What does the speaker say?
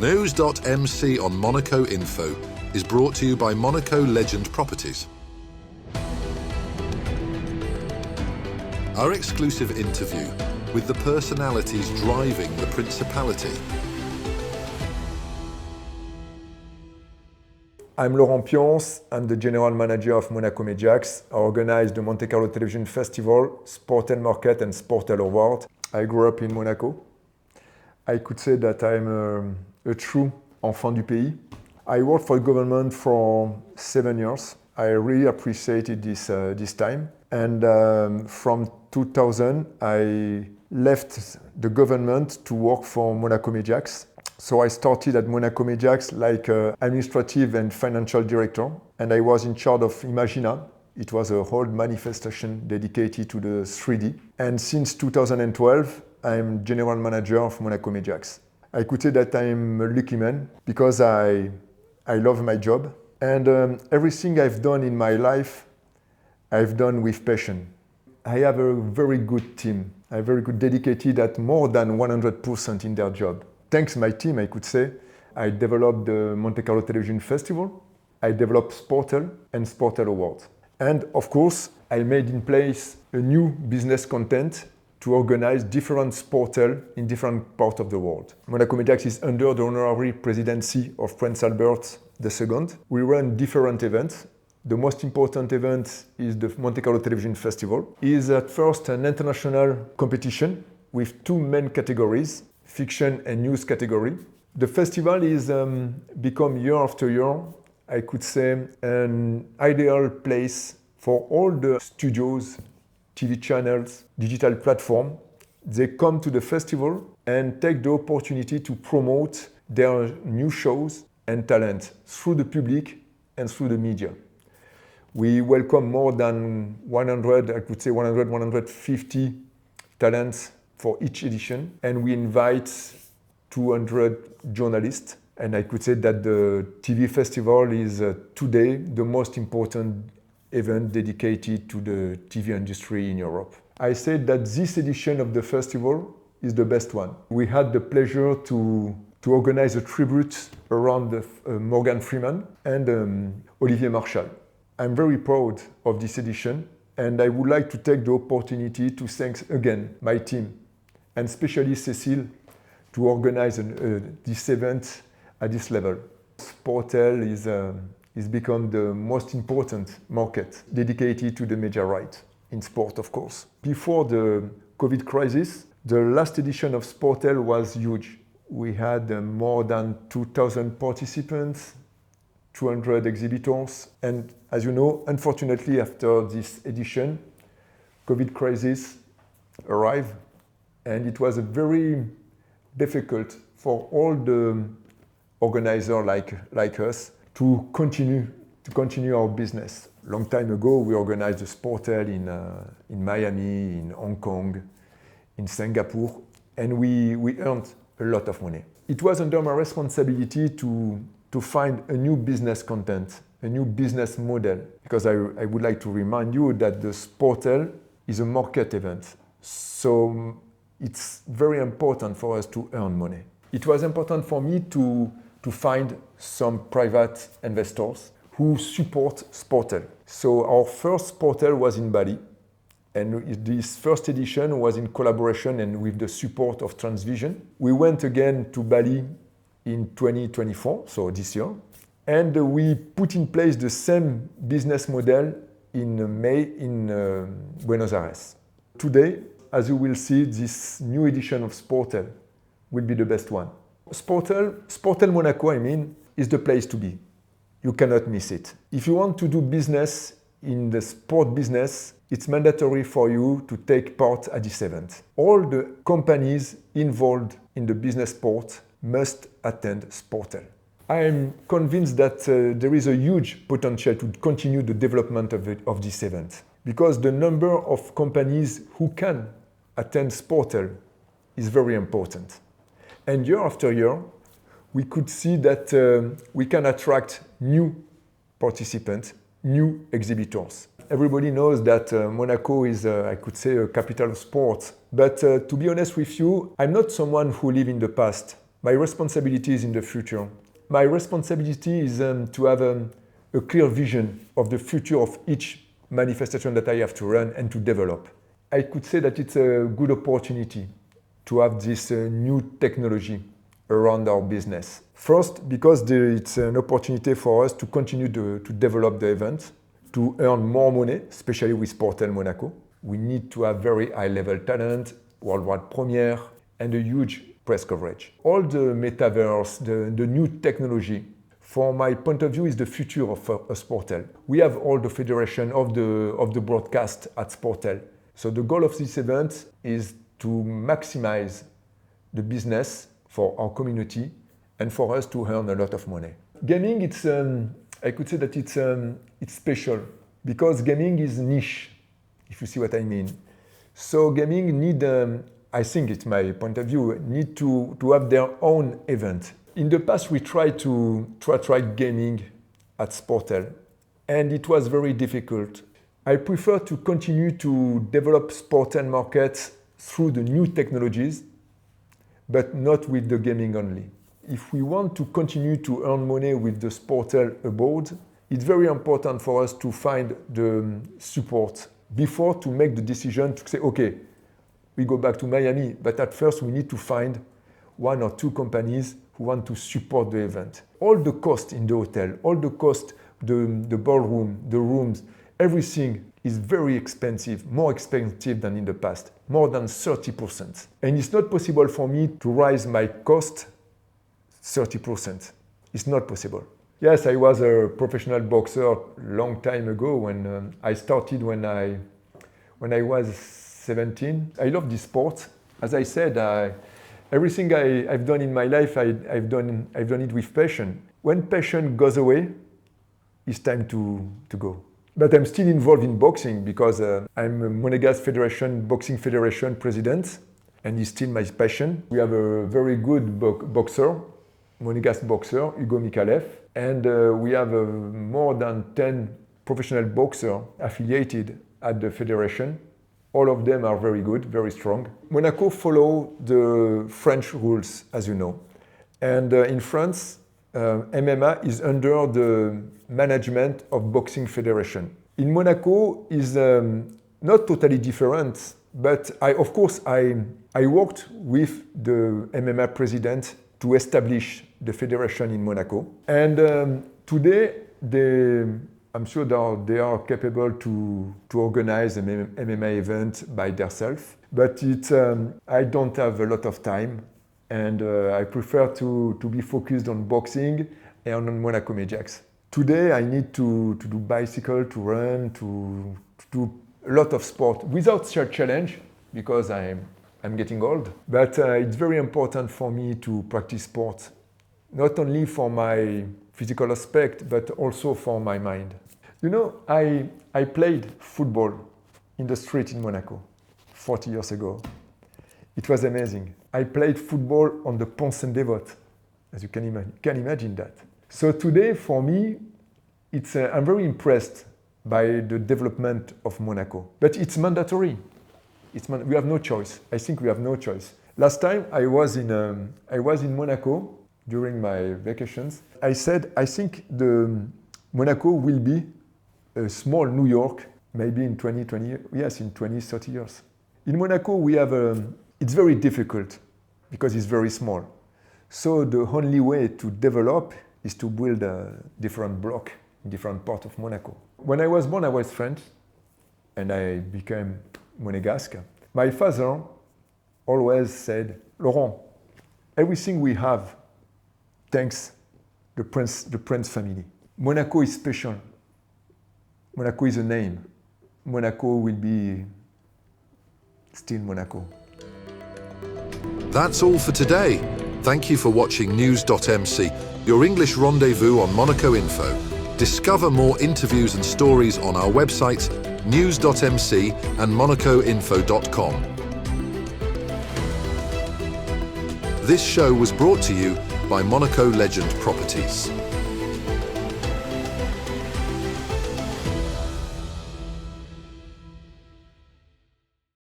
News.mc on Monaco Info is brought to you by Monaco Legend Properties. Our exclusive interview with the personalities driving the Principality. I'm Laurent Puons. I'm the general manager of Monaco Mediax. I organize the Monte-Carlo Television Festival, Sportel Market and Sportel Award. I grew up in Monaco. I could say that I'm a true enfant du pays. I worked for the government for 7 years. I really appreciated this time. And from 2000, I left the government to work for Monaco Mediax. So I started at Monaco Mediax like administrative and financial director, and I was in charge of Imagina. It was a whole manifestation dedicated to the 3D. And since 2012, I'm general manager of Monaco Mediax. I could say that I'm a lucky man because I love my job. And everything I've done in my life, I've done with passion. I have a very good team. I'm very good, dedicated at more than 100% in their job. Thanks to my team, I could say, I developed the Monte-Carlo Television Festival, I developed Sportel and Sportel Awards. And of course, I made in place a new business content to organize different Sportel in different parts of the world. Monaco Mediax is under the honorary presidency of Prince Albert II. We run different events. The most important event is the Monte-Carlo Television Festival. It is at first an international competition with two main categories, fiction and news category. The festival is become year after year, I could say, an ideal place for all the studios, TV channels, digital platform. They come to the festival and take the opportunity to promote their new shows and talent through the public and through the media. We welcome more than 100, I could say 150 talents for each edition, and we invite 200 journalists. And I could say that the TV festival is today the most important event dedicated to the TV industry in Europe. I said that this edition of the festival is the best one. We had the pleasure to organize a tribute around Morgan Freeman and Olivier Marchal. I'm very proud of this edition, and I would like to take the opportunity to thank again my team, and especially Cécile, to organize this event at this level. Sportel is become the most important market dedicated to the media right, in sport of course. Before the COVID crisis, the last edition of Sportel was huge. We had more than 2,000 participants, 200 exhibitors, and as you know, unfortunately after this edition, COVID crisis arrived, and it was very difficult for all the organizers like us to continue our business. Long time ago, we organized a Sportel in Miami, in Hong Kong, in Singapore, and we earned a lot of money. It was under my responsibility to find a new business content, a new business model, because I would like to remind you that the Sportel is a market event. So it's very important for us to earn money. It was important for me to find some private investors who support Sportel. So our first Sportel was in Bali, and this first edition was in collaboration and with the support of Transvision. We went again to Bali in 2024, so this year, and we put in place the same business model in May in Buenos Aires. Today, as you will see, this new edition of Sportel will be the best one. Sportel Monaco, is the place to be. You cannot miss it. If you want to do business in the sport business, it's mandatory for you to take part at this event. All the companies involved in the business sport must attend Sportel. I am convinced that there is a huge potential to continue the development of this event, because the number of companies who can attend Sportel is very important. And year after year, we could see that we can attract new participants, new exhibitors. Everybody knows that Monaco is, I could say, a capital of sports. But to be honest with you, I'm not someone who lives in the past. My responsibilities in the future. My responsibility is to have a clear vision of the future of each manifestation that I have to run and to develop. I could say that it's a good opportunity to have this new technology around our business. First, because it's an opportunity for us to continue to develop the event, to earn more money, especially with Sportel Monaco. We need to have very high-level talent, worldwide premiere, and a huge press coverage. All the metaverse, the new technology, from my point of view, is the future of Sportel. We have all the federation of the broadcast at Sportel. So the goal of this event is to maximize the business for our community and for us to earn a lot of money. Gaming, I could say that it's special because gaming is niche, if you see what I mean. So gaming need, I think it's my point of view, need to have their own event. In the past, we tried to try gaming at Sportel, and it was very difficult. I prefer to continue to develop Sportel markets through the new technologies, but not with the gaming only. If we want to continue to earn money with the Sportel abroad, it's very important for us to find the support before to make the decision to say, okay, we go back to Miami, but at first we need to find one or two companies who want to support the event. All the cost in the hotel, all the cost, the ballroom, the rooms, everything is very expensive, more expensive than in the past, more than 30%. And it's not possible for me to raise my cost 30%. It's not possible. Yes, I was a professional boxer a long time ago when I started when I was 17. I love this sport. As I said, everything I've done in my life, I've done it with passion. When passion goes away, it's time to go. But I'm still involved in boxing because I'm a Monégasque Boxing Federation president, and it's still my passion. We have a very good boxer, Monégasque boxer, Hugo Mikalev, and we have more than 10 professional boxers affiliated at the federation. All of them are very good, very strong. Monaco follow the French rules, as you know. And in France, MMA is under the management of Boxing Federation. In Monaco is not totally different, but I worked with the MMA president to establish the federation in Monaco. And today, I'm sure that they are capable to organize an MMA event by themselves. But I don't have a lot of time, and I prefer to be focused on boxing and on Monaco Mediax. Today, I need to do bicycle, to run, to do a lot of sport without such challenge because I'm getting old. But it's very important for me to practice sport, not only for my physical aspect, but also for my mind. You know, I played football in the street in Monaco 40 years ago. It was amazing. I played football on the Pont Saint-Dévote, as you can imagine that. So today, for me, I'm very impressed by the development of Monaco. But it's mandatory. We have no choice. I think we have no choice. Last time I was in Monaco during my vacations. I said, I think Monaco will be a small New York, maybe in 20, 30 years. In Monaco, it's very difficult because it's very small. So the only way to develop is to build a different block in different parts of Monaco. When I was born, I was French, and I became Monégasque. My father always said, Laurent, everything we have, thanks the Prince family. Monaco is special. Monaco is a name. Monaco will be still Monaco. That's all for today. Thank you for watching News.mc, your English rendezvous on Monaco Info. Discover more interviews and stories on our websites, news.mc and monacoinfo.com. This show was brought to you by Monaco Legend Properties.